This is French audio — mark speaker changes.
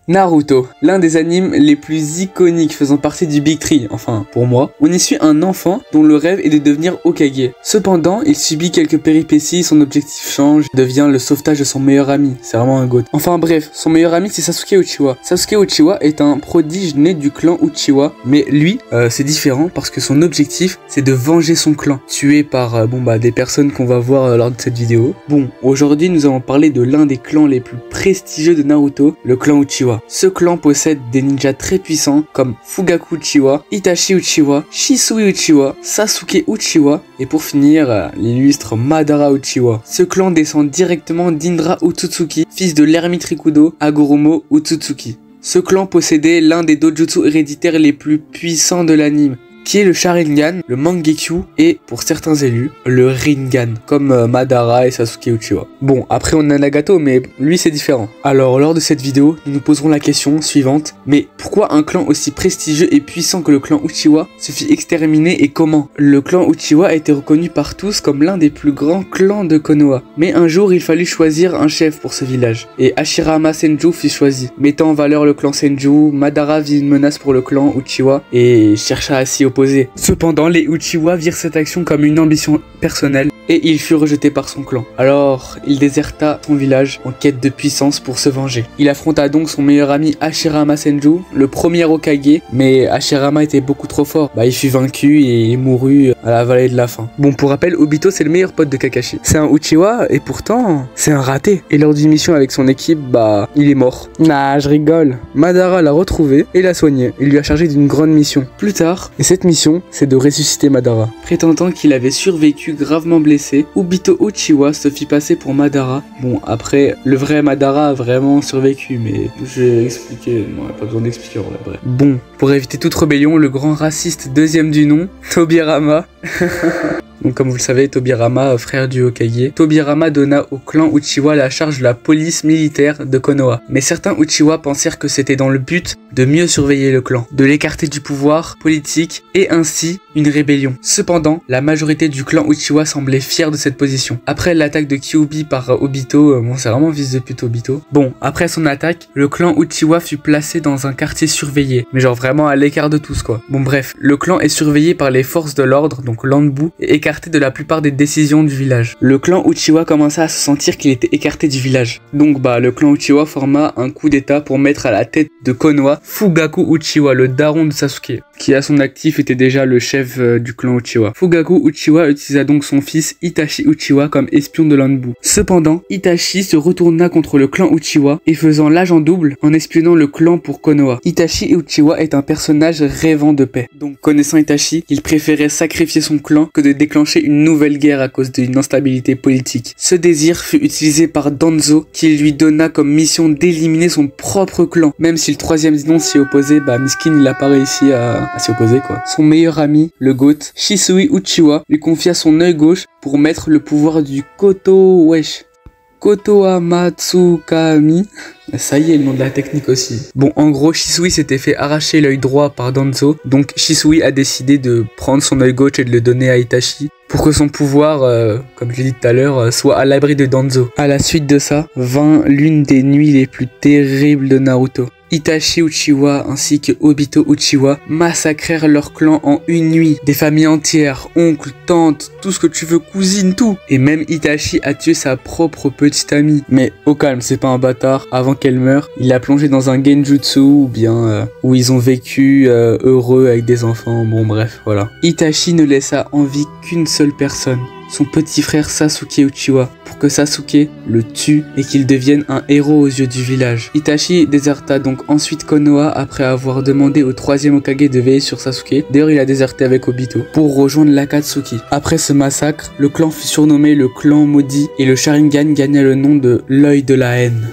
Speaker 1: Naruto, l'un des animes les plus iconiques faisant partie du Big Three, enfin pour moi. On y suit un enfant dont le rêve est de devenir Hokage. Cependant, il subit quelques péripéties, son objectif change, devient le sauvetage de son meilleur ami, c'est vraiment un goat. Enfin bref, son meilleur ami c'est Sasuke Uchiwa. Sasuke Uchiwa est un prodige né du clan Uchiwa, mais lui, c'est différent parce que son objectif c'est de venger son clan, tué par des personnes qu'on va voir lors de cette vidéo. Bon, aujourd'hui nous allons parler de l'un des clans les plus prestigieux de Naruto, le clan Uchiwa. Ce clan possède des ninjas très puissants comme Fugaku Uchiwa, Itachi Uchiwa, Shisui Uchiwa, Sasuke Uchiwa et pour finir, l'illustre Madara Uchiwa. Ce clan descend directement d'Indra Utsutsuki, fils de l'ermite Rikudo Hagoromo Utsutsuki. Ce clan possédait l'un des dojutsu héréditaires les plus puissants de l'anime, qui est le Sharingan, le Mangekyu et, pour certains élus, le Rinnegan, comme Madara et Sasuke Uchiwa. Bon, après on a Nagato, mais lui c'est différent. Alors, lors de cette vidéo, nous nous poserons la question suivante, mais pourquoi un clan aussi prestigieux et puissant que le clan Uchiwa se fit exterminer et comment? Le clan Uchiwa a été reconnu par tous comme l'un des plus grands clans de Konoha, mais un jour il fallut choisir un chef pour ce village, et Hashirama Senju fut choisi. Mettant en valeur le clan Senju, Madara vit une menace pour le clan Uchiwa et chercha à s'y opposer. Cependant, les Uchiwa virent cette action comme une ambition personnelle et il fut rejeté par son clan. Alors, il déserta son village en quête de puissance pour se venger. Il affronta donc son meilleur ami Hashirama Senju, le premier Hokage, mais Hashirama était beaucoup trop fort. Il fut vaincu et mourut à la vallée de la faim. Bon, pour rappel, Obito c'est le meilleur pote de Kakashi. C'est un Uchiwa et pourtant, c'est un raté. Et lors d'une mission avec son équipe, il est mort. Nah, je rigole. Madara l'a retrouvé et l'a soigné. Il lui a chargé d'une grande mission. Plus tard, et cette mission, c'est de ressusciter Madara. Prétendant qu'il avait survécu gravement blessé, Obito Uchiwa se fit passer pour Madara. Bon, après, le vrai Madara a vraiment survécu, mais j'ai expliqué, non, pas besoin d'expliquer en vrai, bref. Bon, pour éviter toute rébellion, le grand raciste deuxième du nom, Tobirama, donc comme vous le savez, Tobirama, frère du Hokage, Tobirama donna au clan Uchiwa la charge de la police militaire de Konoha. Mais certains Uchiwa pensèrent que c'était dans le but de mieux surveiller le clan, de l'écarter du pouvoir politique et ainsi une rébellion. Cependant, la majorité du clan Uchiwa semblait fière de cette position. Après l'attaque de Kyuubi par Obito, c'est vraiment fils de pute Obito. Bon, après son attaque, le clan Uchiwa fut placé dans un quartier surveillé, mais genre vraiment à l'écart de tous quoi. Bon bref, le clan est surveillé par les forces de l'ordre, donc l'Anbu, et écarté de la plupart des décisions du village. Le clan Uchiwa commença à se sentir qu'il était écarté du village. Donc le clan Uchiwa forma un coup d'état pour mettre à la tête de Konoha Fugaku Uchiwa, le daron de Sasuke, qui à son actif était déjà le chef du clan Uchiwa. Fugaku Uchiwa utilisa donc son fils Itachi Uchiwa comme espion de l'Anbu. Cependant, Itachi se retourna contre le clan Uchiwa et faisant l'agent double en espionnant le clan pour Konoha. Itachi Uchiwa est un personnage rêvant de paix. Donc connaissant Itachi, il préférait sacrifier son clan que de déclencher une nouvelle guerre à cause d'une instabilité politique. Ce désir fut utilisé par Danzo qui lui donna comme mission d'éliminer son propre clan. Même si le troisième non s'y opposait, Miskin il a pas réussi à s'y opposer quoi. Son meilleur ami, le GOAT, Shisui Uchiwa, lui confia son œil gauche pour mettre le pouvoir du Kotoa Matsukami. Ça y est, le nom de la technique aussi. Bon, en gros, Shisui s'était fait arracher l'œil droit par Danzo, donc Shisui a décidé de prendre son œil gauche et de le donner à Itachi, pour que son pouvoir, comme je l'ai dit tout à l'heure, soit à l'abri de Danzo. À la suite de ça, vint l'une des nuits les plus terribles de Naruto. Itachi Uchiwa ainsi que Obito Uchiwa massacrèrent leur clan en une nuit. Des familles entières, oncles, tantes, tout ce que tu veux, cousines, tout. Et même Itachi a tué sa propre petite amie. Mais au calme, c'est pas un bâtard. Avant qu'elle meure, il l'a plongé dans un genjutsu ou bien où ils ont vécu heureux avec des enfants. Bon bref, voilà. Itachi ne laissa en vie qu'une seule personne, son petit frère Sasuke Uchiwa, pour que Sasuke le tue et qu'il devienne un héros aux yeux du village. Itachi déserta donc ensuite Konoha après avoir demandé au troisième Hokage de veiller sur Sasuke. D'ailleurs, il a déserté avec Obito pour rejoindre l'Akatsuki. Après ce massacre, le clan fut surnommé le clan maudit et le Sharingan gagna le nom de l'œil de la haine.